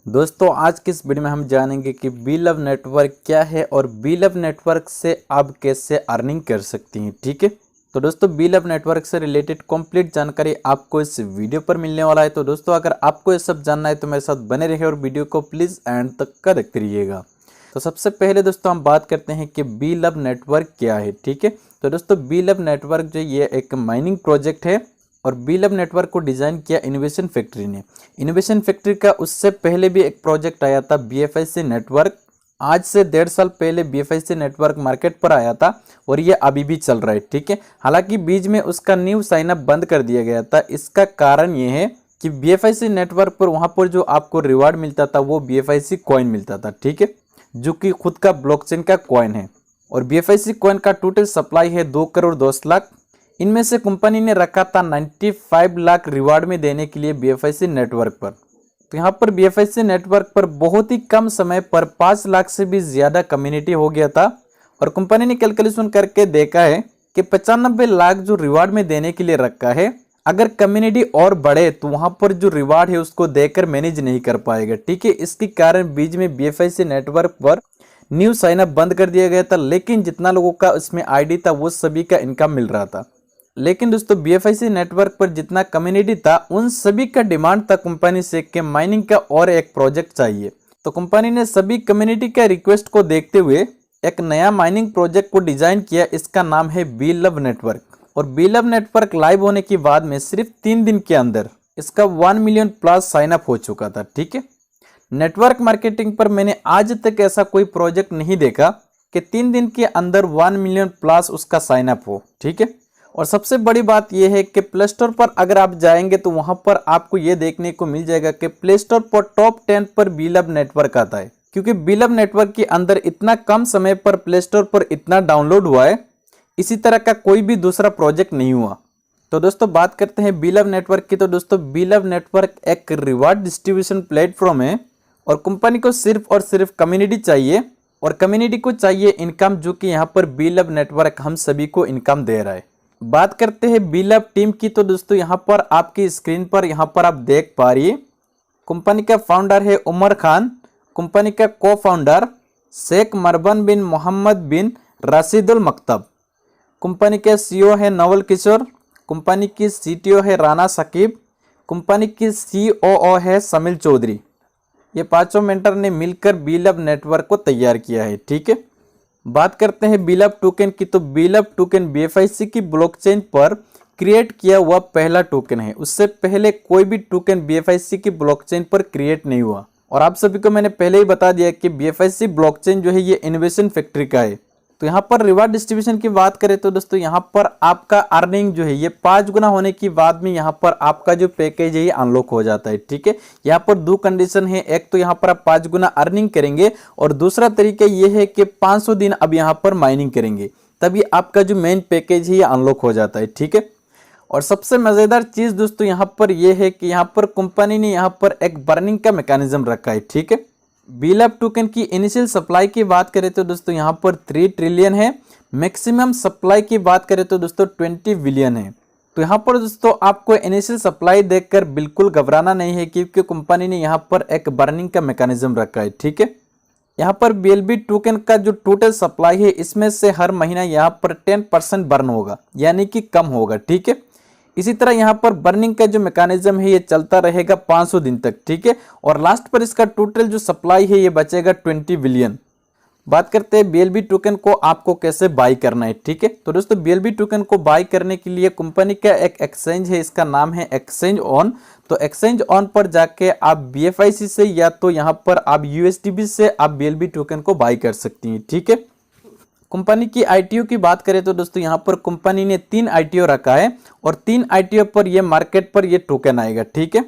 दोस्तों आज की इस वीडियो में हम जानेंगे कि बीलव नेटवर्क क्या है और बीलव नेटवर्क से आप कैसे अर्निंग कर सकती हैं। ठीक है, तो दोस्तों बीलव नेटवर्क से रिलेटेड कंप्लीट जानकारी आपको इस वीडियो पर मिलने वाला है। तो दोस्तों अगर आपको ये सब जानना है तो मेरे साथ बने रहिए और वीडियो को प्लीज़ एंड तक का देखते रहिएगा। तो सबसे पहले दोस्तों हम बात करते हैं कि बीलव नेटवर्क क्या है। ठीक है, तो दोस्तों बीलव नेटवर्क जो ये एक माइनिंग प्रोजेक्ट है और बीलव नेटवर्क को डिज़ाइन किया इनोवेशन फैक्ट्री ने। इनोवेशन फैक्ट्री का उससे पहले भी एक प्रोजेक्ट आया था BFIC नेटवर्क। आज से 1.5 साल पहले BFIC नेटवर्क मार्केट पर आया था और ये अभी भी चल रहा है। ठीक है, हालांकि बीच में उसका न्यू साइनअप बंद कर दिया गया था। इसका कारण ये है कि BFIC नेटवर्क पर वहाँ पर जो आपको रिवार्ड मिलता था वो BFIC कॉइन मिलता था। ठीक है, जो कि खुद का ब्लॉकचेन का कॉइन है और BFIC कॉइन का टोटल सप्लाई है 2 करोड़ 10 लाख। इनमें से कंपनी ने रखा था 95 लाख रिवार्ड में देने के लिए BFIC नेटवर्क पर। तो यहाँ पर BFIC नेटवर्क पर बहुत ही कम समय पर 5 लाख से भी ज़्यादा कम्युनिटी हो गया था और कंपनी ने कैलकुलेशन करके देखा है कि 95 लाख जो रिवार्ड में देने के लिए रखा है, अगर कम्युनिटी और बढ़े तो वहाँ पर जो रिवार्ड है उसको देकर मैनेज नहीं कर पाएगा। ठीक है, इसके कारण बीच में BFIC नेटवर्क पर न्यू साइनअप बंद कर दिया गया था, लेकिन जितना लोगों का उसमें ID था वो सभी का इनकम मिल रहा था। लेकिन दोस्तों BFIC नेटवर्क पर जितना कम्युनिटी था उन सभी का डिमांड था कंपनी से कि माइनिंग का और एक प्रोजेक्ट चाहिए। तो कंपनी ने सभी कम्युनिटी का रिक्वेस्ट को देखते हुए एक नया माइनिंग प्रोजेक्ट को डिजाइन किया। इसका नाम है बीलव नेटवर्क और बीलव नेटवर्क लाइव होने के बाद में सिर्फ 3 दिन के अंदर इसका 1 मिलियन प्लस साइनअप हो चुका था। ठीक है, नेटवर्क मार्केटिंग पर मैंने आज तक ऐसा कोई प्रोजेक्ट नहीं देखा कि 3 दिन के अंदर 1 मिलियन प्लस उसका साइनअप हो। ठीक है, और सबसे बड़ी बात यह है कि प्ले स्टोर पर अगर आप जाएंगे तो वहां पर आपको यह देखने को मिल जाएगा कि प्ले स्टोर पर टॉप 10 पर बीलव नेटवर्क आता है, क्योंकि बीलव नेटवर्क के अंदर इतना कम समय पर प्ले स्टोर पर इतना डाउनलोड हुआ है, इसी तरह का कोई भी दूसरा प्रोजेक्ट नहीं हुआ। तो दोस्तों बात करते हैं बीलव नेटवर्क की। तो दोस्तों बीलव नेटवर्क एक रिवार्ड डिस्ट्रीब्यूशन प्लेटफॉर्म है और कंपनी को सिर्फ और सिर्फ कम्युनिटी चाहिए और कम्युनिटी को चाहिए इनकम, जो कि यहाँ पर बीलव नेटवर्क हम सभी को इनकम दे रहा है। बात करते हैं बीलव टीम की। तो दोस्तों यहाँ पर आपकी स्क्रीन पर यहाँ पर आप देख पा रही है कंपनी का फाउंडर है उमर खान, कंपनी का को फाउंडर शेख मरबन बिन मोहम्मद बिन राशिदुल मकतब, कंपनी के CEO है नवल किशोर, कंपनी की CTO है राना सकीब, कंपनी की COO है समील चौधरी। ये पांचों मेंटर ने मिलकर बीलव नेटवर्क को तैयार किया है। ठीक है, बात करते हैं बीलव टोकन की। तो बीलव टोकन BFIC की ब्लॉकचेन पर क्रिएट किया हुआ पहला टोकन है। उससे पहले कोई भी टोकन BFIC की ब्लॉकचेन पर क्रिएट नहीं हुआ और आप सभी को मैंने पहले ही बता दिया कि BFIC ब्लॉकचेन जो है ये इनोवेशन फैक्ट्री का है। तो यहाँ पर रिवार्ड डिस्ट्रीब्यूशन की बात करें तो दोस्तों यहाँ पर आपका अर्निंग जो है ये 5 गुना होने के बाद में यहाँ पर आपका जो पैकेज है ये अनलॉक हो जाता है। ठीक है, यहाँ पर 2 कंडीशन है, एक तो यहाँ पर आप 5 गुना अर्निंग करेंगे और दूसरा तरीका ये है कि 500 दिन अब यहाँ पर माइनिंग करेंगे, तभी आपका जो मेन पैकेज है ये अनलॉक हो जाता है। ठीक है, और सबसे मज़ेदार चीज़ दोस्तों यहाँ पर यह है कि यहाँ पर कंपनी ने यहाँ पर एक बर्निंग का मैकेनिज्म रखा है। ठीक है, बीलव टोकन की इनिशियल सप्लाई की बात करें तो दोस्तों यहाँ पर 3 ट्रिलियन है, मैक्सिमम सप्लाई की बात करें तो दोस्तों 20 बिलियन है। तो यहाँ पर दोस्तों आपको इनिशियल सप्लाई देखकर बिल्कुल घबराना नहीं है, क्योंकि कंपनी ने यहाँ पर एक बर्निंग का मैकेनिज्म रखा है। ठीक है, यहाँ पर BLB टोकन का जो टोटल सप्लाई है इसमें से हर महीना यहाँ पर 10% बर्न होगा, यानी कि कम होगा। ठीक है, इसी तरह यहाँ पर बर्निंग का जो मैकेनिज्म है ये चलता रहेगा 500 दिन तक। ठीक है, और लास्ट पर इसका टोटल जो सप्लाई है ये बचेगा 20 बिलियन। बात करते हैं BLB टोकन को आपको कैसे बाई करना है। ठीक है, तो दोस्तों BLB टोकन को बाई करने के लिए कंपनी का एक एक्सचेंज है, इसका नाम है एक्सचेंज ऑन। तो एक्सचेंज ऑन पर जाके आप BFIC से या तो यहाँ पर आप USDB से आप BLB टोकन को बाई कर सकती हैं। ठीक है, कंपनी की ITO की बात करें तो दोस्तों यहाँ पर कंपनी ने 3 ITO रखा है और 3 ITO पर ये मार्केट पर ये टोकन आएगा। ठीक है,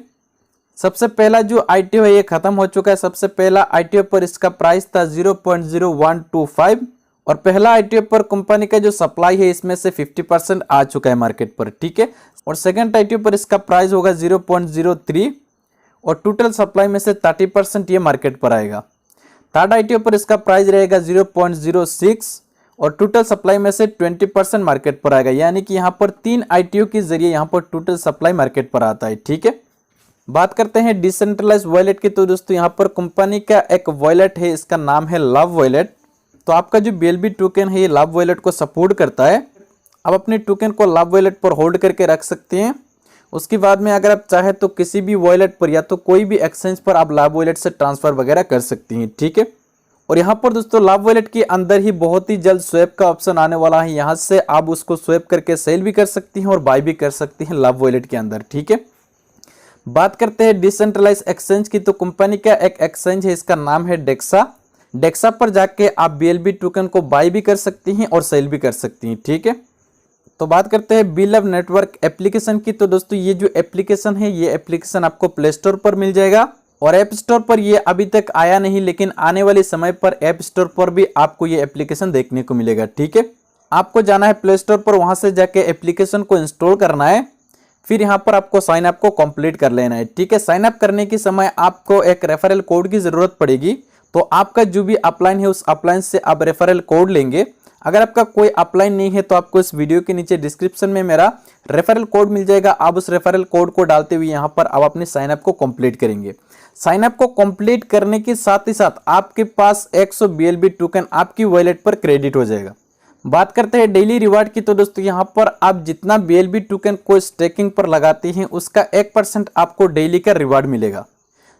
सबसे पहला जो ITO है ये खत्म हो चुका है। सबसे पहला ITO पर इसका प्राइस था 0.0125 और पहला ITO पर कंपनी का जो सप्लाई है इसमें से 50% आ चुका है मार्केट पर। ठीक है, और सेकंड ITO पर इसका प्राइस होगा 0.03 और टोटल सप्लाई में से 30% ये मार्केट पर आएगा। थर्ड ITO पर इसका प्राइस रहेगा 0.06 और टोटल सप्लाई में से 20% मार्केट पर आएगा, यानी कि यहाँ पर 3 ITO के जरिए यहाँ पर टोटल सप्लाई मार्केट पर आता है। ठीक है, बात करते हैं डिसेंट्रलाइज वॉलेट की, तो दोस्तों यहाँ पर कंपनी का एक वॉलेट है, इसका नाम है लव वॉलेट। तो आपका जो BLB टोकन है ये लव वॉलेट को सपोर्ट करता है। आप अपने टोकन को लव वॉलेट पर होल्ड करके रख सकते हैं। उसके बाद में अगर आप चाहे तो किसी भी वॉलेट पर या तो कोई भी एक्सचेंज पर आप लव वॉलेट से ट्रांसफर वगैरह कर सकती हैं, ठीक है। और यहाँ पर दोस्तों लव वॉलेट के अंदर ही बहुत ही जल्द स्वैप का ऑप्शन आने वाला है। यहाँ से आप उसको स्वैप करके सेल भी कर सकती हैं और बाय भी कर सकती हैं लव वॉलेट के अंदर, ठीक है। बात करते हैं डिसेंट्रलाइज एक्सचेंज की, तो कंपनी का एक एक्सचेंज है, इसका नाम है डेक्सा। डेक्सा पर जाके आप BLB टोकन को बाय भी कर सकती हैं और सेल भी कर सकती हैं, ठीक है। तो बात करते हैं बीलव नेटवर्क एप्लीकेशन की, तो दोस्तों ये जो एप्लीकेशन है ये एप्लीकेशन आपको प्ले स्टोर पर मिल जाएगा और ऐप स्टोर पर ये अभी तक आया नहीं, लेकिन आने वाले समय पर ऐप स्टोर पर भी आपको ये एप्लीकेशन देखने को मिलेगा, ठीक है। आपको जाना है प्ले स्टोर पर, वहां से जाके एप्लीकेशन को इंस्टॉल करना है, फिर यहाँ पर आपको साइन अप को कंप्लीट कर लेना है, ठीक है। साइन अप करने के समय आपको एक रेफरल कोड की जरूरत पड़ेगी। तो आपका जो भी अपलाइन है उस अपलाइन से आप रेफरल कोड लेंगे। अगर आपका कोई अपलाइन नहीं है तो आपको इस वीडियो के नीचे डिस्क्रिप्शन में मेरा रेफरल कोड मिल जाएगा। आप उस रेफरल कोड को डालते हुए यहाँ पर आप अपने साइन अप को कंप्लीट करेंगे। साइन अप को कंप्लीट करने के साथ ही साथ आपके पास 100 BLB टोकन आपकी वॉलेट पर क्रेडिट हो जाएगा। बात करते हैं डेली रिवार्ड की, तो दोस्तों यहाँ पर आप जितना BLB टोकन को स्टेकिंग पर लगाते हैं उसका 1% आपको डेली का रिवार्ड मिलेगा।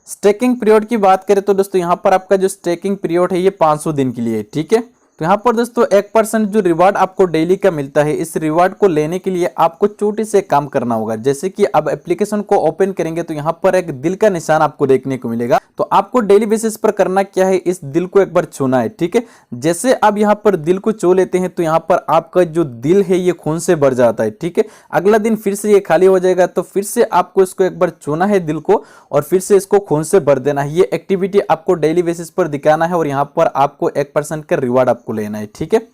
स्टेकिंग पीरियड की बात करें तो दोस्तों यहाँ पर आपका जो स्टेकिंग पीरियड है ये 500 दिन के लिए है, ठीक है। तो यहाँ पर दोस्तों 1% जो रिवार्ड आपको डेली का मिलता है, इस रिवार्ड को लेने के लिए आपको छोटे से काम करना होगा। जैसे कि अब एप्लीकेशन को ओपन करेंगे तो यहाँ पर एक दिल का निशान आपको देखने को मिलेगा। तो आपको डेली बेसिस पर करना क्या है, इस दिल को एक बार छूना है, ठीक है। जैसे आप यहाँ पर दिल को छू लेते हैं तो यहाँ पर आपका जो दिल है ये खून से भर जाता है, ठीक है। अगला दिन फिर से ये खाली हो जाएगा, तो फिर से आपको इसको एक बार छूना है दिल को और फिर से इसको खून से भर देना है। ये एक्टिविटी आपको डेली बेसिस पर दिखाना है और यहाँ पर आपको 1% का रिवार्ड आपको लेना है, ठीक है।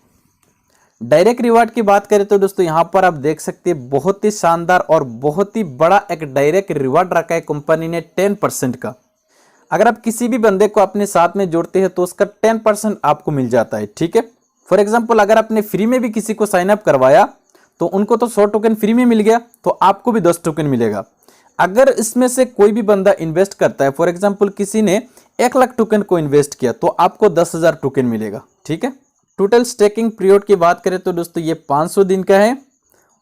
डायरेक्ट रिवार्ड की बात करें तो दोस्तों यहाँ पर आप देख सकते हैं बहुत ही शानदार और बहुत ही बड़ा एक डायरेक्ट रिवार्ड रखा है कंपनी ने 10% का। अगर आप किसी भी बंदे को अपने साथ में जोड़ते हैं तो उसका 10% आपको मिल जाता है, ठीक है। फॉर एग्जाम्पल अगर आपने फ्री में भी किसी को साइन अप करवाया तो उनको तो 100 टोकन फ्री में मिल गया, तो आपको भी 10 टोकन मिलेगा। अगर इसमें से कोई भी बंदा इन्वेस्ट करता है, फॉर एग्जाम्पल किसी ने 1 लाख टोकन को इन्वेस्ट किया तो आपको 10,000 टोकन मिलेगा, ठीक है। टोटल स्टेकिंग पीरियड की बात करें तो दोस्तों ये 500 दिन का है।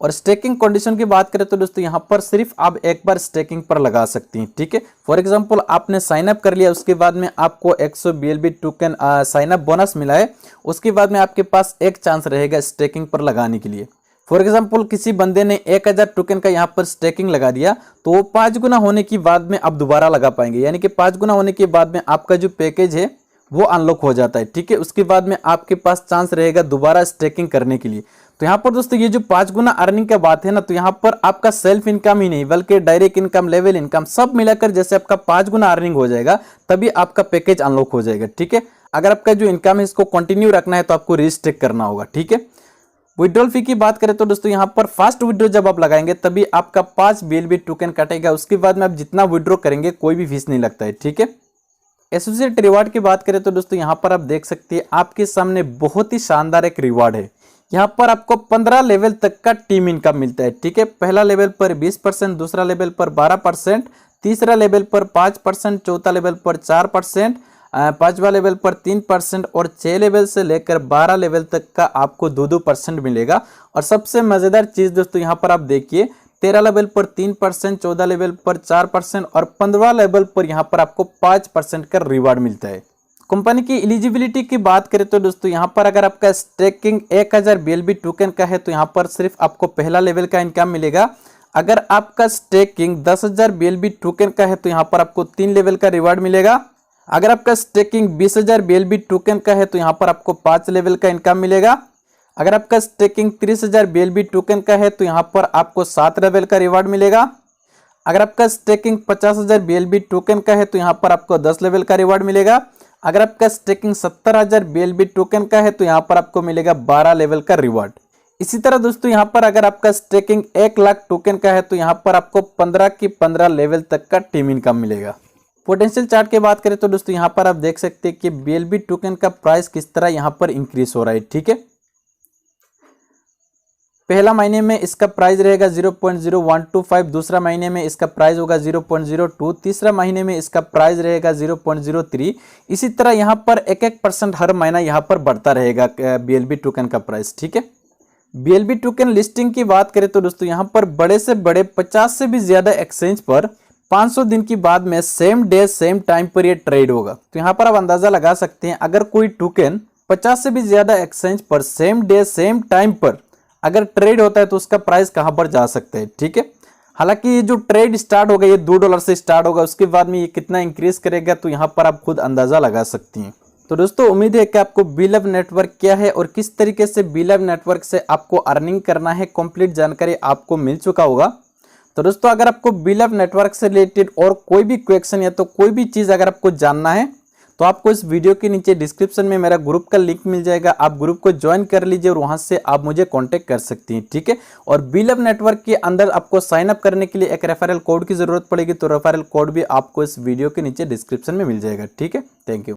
और स्टेकिंग कंडीशन की बात करें तो दोस्तों यहाँ पर सिर्फ आप एक बार स्टेकिंग पर लगा सकती हैं, ठीक है। फॉर एग्जांपल आपने साइन अप कर लिया, उसके बाद में आपको 100 BLB token sign up bonus मिला है, उसके बाद में आपके पास एक चांस रहेगा स्टेकिंग पर लगाने के लिए। फॉर एग्जाम्पल किसी बंदे ने 1000 टोकन का यहाँ पर स्टेकिंग लगा दिया तो वो 5 गुना होने के बाद में आप दोबारा लगा पाएंगे, यानी कि 5 गुना होने के बाद में आपका जो पैकेज है वो अनलॉक हो जाता है, ठीक है। उसके बाद में आपके पास चांस रहेगा दोबारा स्टेकिंग करने के लिए। तो यहाँ पर दोस्तों ये जो 5 गुना अर्निंग का बात है ना, तो यहाँ पर आपका सेल्फ इनकम ही नहीं बल्कि डायरेक्ट इनकम, लेवल इनकम सब मिलाकर जैसे आपका 5 गुना अर्निंग हो जाएगा तभी आपका पैकेज अनलॉक हो जाएगा, ठीक है। अगर आपका जो इनकम है इसको कंटिन्यू रखना है तो आपको रिस्ट्रिक्ट करना होगा, ठीक है। विड्रॉल फी की बात करें तो दोस्तों यहाँ पर फास्ट विड्रॉ जब आप लगाएंगे तभी आपका 5 BLB टोकन कटेगा। उसके बाद में आप जितना विड्रॉ करेंगे कोई भी फीस नहीं लगता है, ठीक है। एसोसिएट रिवार्ड की बात करें तो दोस्तों यहाँ पर आप देख सकते हैं आपके सामने बहुत ही शानदार एक रिवार्ड है। यहाँ पर आपको 15 लेवल तक का टीम इनकम मिलता है, ठीक है। पहला लेवल पर 20%, दूसरा लेवल पर 12%, तीसरा लेवल पर 5%, चौथा लेवल पर 4%, पांचवा लेवल पर 3% और 6 लेवल से लेकर 12 लेवल तक का आपको 2% मिलेगा। और सबसे मजेदार चीज दोस्तों यहाँ पर आप देखिए 13 लेवल पर 3%, 14 लेवल पर 4% और 15 लेवल पर यहाँ पर आपको 5% का रिवार्ड मिलता है। कंपनी की एलिजिबिलिटी की बात करें तो दोस्तों यहाँ पर अगर आपका स्टेकिंग 1000 BLB टोकन का है तो यहाँ पर सिर्फ आपको पहला लेवल का इनकम मिलेगा। अगर आपका स्टेकिंग 10,000 BLB टोकन का है तो यहाँ पर आपको 3 लेवल का रिवार्ड मिलेगा। अगर आपका स्टेकिंग 20,000 BLB टोकन का है तो यहाँ पर आपको 5 लेवल का इनकम मिलेगा। अगर आपका स्टेकिंग 30,000 BLB टोकन का है तो यहाँ पर आपको 7 लेवल का रिवार्ड मिलेगा। अगर आपका स्टेकिंग 50,000 BLB टोकन का है तो यहाँ पर आपको 10 लेवल का रिवार्ड मिलेगा। अगर आपका स्टेकिंग 70,000 BLB टोकन का है तो यहाँ पर आपको मिलेगा 12 लेवल का रिवार्ड। इसी तरह दोस्तों यहाँ पर अगर आपका स्टेकिंग 1 लाख टोकन का है तो यहाँ पर आपको 15 की 15 लेवल तक का टीम इनकम मिलेगा। पोटेंशियल चार्ट की बात करें तो दोस्तों यहाँ पर आप देख सकते हैं कि BLB टोकन का प्राइस किस तरह यहाँ पर इंक्रीज हो रहा है, ठीक है। पहला महीने में इसका प्राइस रहेगा 0.0125, दूसरा महीने में इसका प्राइस होगा 0.02, तीसरा महीने में इसका प्राइस रहेगा 0.03। इसी तरह यहाँ पर 1% हर महीना यहाँ पर बढ़ता रहेगा BLB टोकन का प्राइस, ठीक है। BLB टोकन लिस्टिंग की बात करें तो दोस्तों यहाँ पर बड़े से बड़े 50 से भी ज्यादा एक्सचेंज पर 500 दिन की बाद में सेम डे सेम टाइम पर ये ट्रेड होगा। तो यहाँ पर आप अंदाजा लगा सकते हैं, अगर कोई टोकन 50 से भी ज्यादा एक्सचेंज पर सेम डे सेम टाइम पर अगर ट्रेड होता है तो उसका प्राइस कहां पर जा सकता है, ठीक है। हालांकि ये जो ट्रेड स्टार्ट होगा ये $2 से स्टार्ट होगा, उसके बाद में ये कितना इंक्रीज करेगा तो यहां पर आप खुद अंदाजा लगा सकती हैं। तो दोस्तों उम्मीद है कि आपको बीलव नेटवर्क क्या है और किस तरीके से बीलव नेटवर्क से आपको अर्निंग करना है कंप्लीट जानकारी आपको मिल चुका होगा। तो दोस्तों अगर आपको बीलव नेटवर्क से रिलेटेड और कोई भी क्वेश्चन या तो कोई भी चीज अगर आपको जानना है तो आपको इस वीडियो के नीचे डिस्क्रिप्शन में मेरा ग्रुप का लिंक मिल जाएगा, आप ग्रुप को ज्वाइन कर लीजिए और वहां से आप मुझे कांटेक्ट कर सकती हैं, ठीक है। और बीलव नेटवर्क के अंदर आपको साइन अप करने के लिए एक रेफरल कोड की जरूरत पड़ेगी, तो रेफरल कोड भी आपको इस वीडियो के नीचे डिस्क्रिप्शन में मिल जाएगा, ठीक है। Thank you.